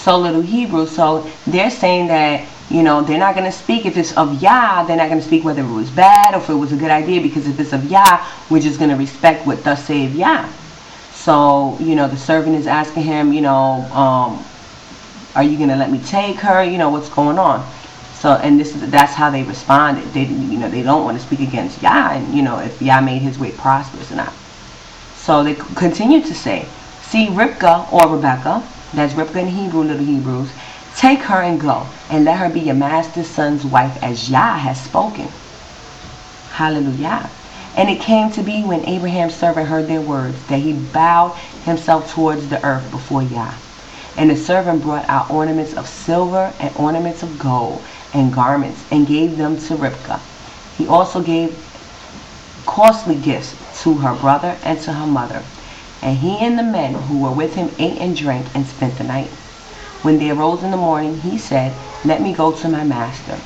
So little Hebrew, so they're saying that, they're not going to speak if it's of Yah. They're not going to speak whether it was bad or if it was a good idea, because if it's of Yah, we're just going to respect what thus saith Yah. So, the servant is asking him, are you going to let me take her? What's going on? So, and that's how they responded. They, they don't want to speak against Yah, and, if Yah made his way prosperous or not. So they continue to say, see, Rivka, or Rebecca, that's Rivka in Hebrew, little Hebrews, take her and go, and let her be your master's son's wife, as Yah has spoken. Hallelujah. And it came to be, when Abraham's servant heard their words, that he bowed himself towards the earth before Yah. And the servant brought out ornaments of silver and ornaments of gold and garments, and gave them to Rivka. He also gave costly gifts to her brother and to her mother. And he and the men who were with him ate and drank and spent the night. When they arose in the morning, he said, let me go to my master.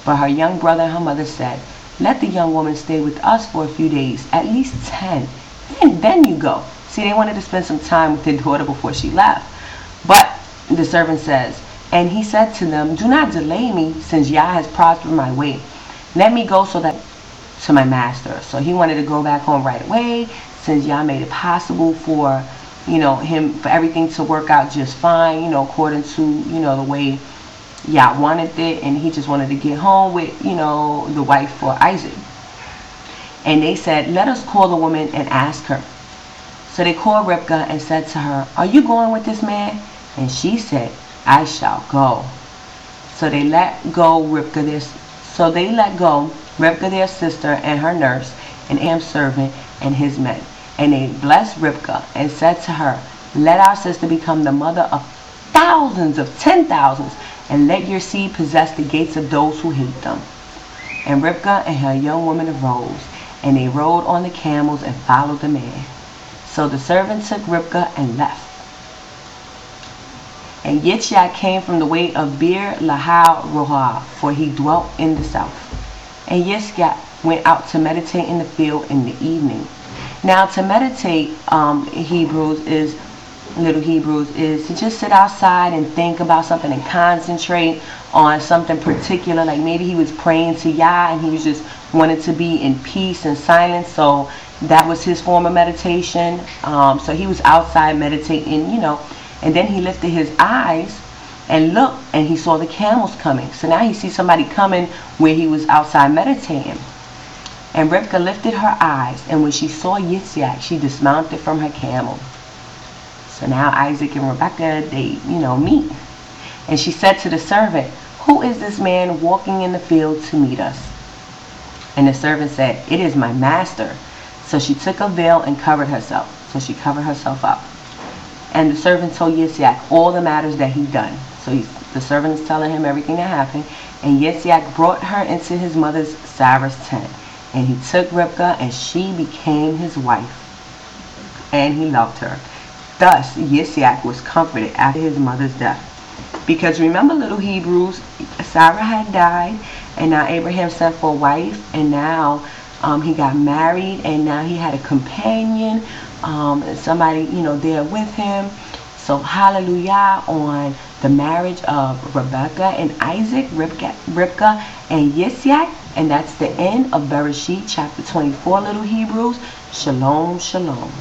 But her young brother and her mother said, let the young woman stay with us for a few days, at least 10. Then you go. See, they wanted to spend some time with their daughter before she left. But the servant says, and he said to them, do not delay me, since Yah has prospered my way. Let me go so that to my master. So he wanted to go back home right away, since Yah made it possible for, for everything to work out just fine, according to, the way Yah wanted it. And he just wanted to get home with, the wife for Isaac. And they said, let us call the woman and ask her. So they called Rivka and said to her, are you going with this man? And she said, I shall go. So they let go Rivka, their sister, and her nurse, and Abraham's servant and his men. And they blessed Rivka and said to her, let our sister become the mother of thousands of 10,000s, and let your seed possess the gates of those who hate them. And Rivka and her young woman arose, and they rode on the camels and followed the man. So the servant took Rivka and left. And Yitzhak came from the way of Beer Lahai Roha, for he dwelt in the south. And Yitzhak went out to meditate in the field in the evening. Now to meditate, little Hebrews, is to just sit outside and think about something and concentrate on something particular. Like maybe he was praying to Yah and he was just wanted to be in peace and silence. So that was his form of meditation. So he was outside meditating, and then he lifted his eyes and looked, and he saw the camels coming. So now he sees somebody coming where he was outside meditating. And Rivka lifted her eyes, and when she saw Yitzhak, she dismounted from her camel. So now Isaac and Rebekah, they, meet. And she said to the servant, who is this man walking in the field to meet us? And the servant said, it is my master. So she took a veil and covered herself. So she covered herself up. And the servant told Yitzhak all the matters that he'd done. So the servant is telling him everything that happened. And Yitzhak brought her into his mother's Sarah's tent. And he took Rivka, and she became his wife. And he loved her. Thus Yitzhak was comforted after his mother's death. Because remember, little Hebrews, Sarah had died, and now Abraham sent for a wife, and now he got married, and now he had a companion, somebody, there with him. So hallelujah on the marriage of Rebekah and Isaac, Rivka and Yitzhak. And that's the end of Bereshith chapter 24, little Hebrews. Shalom, shalom.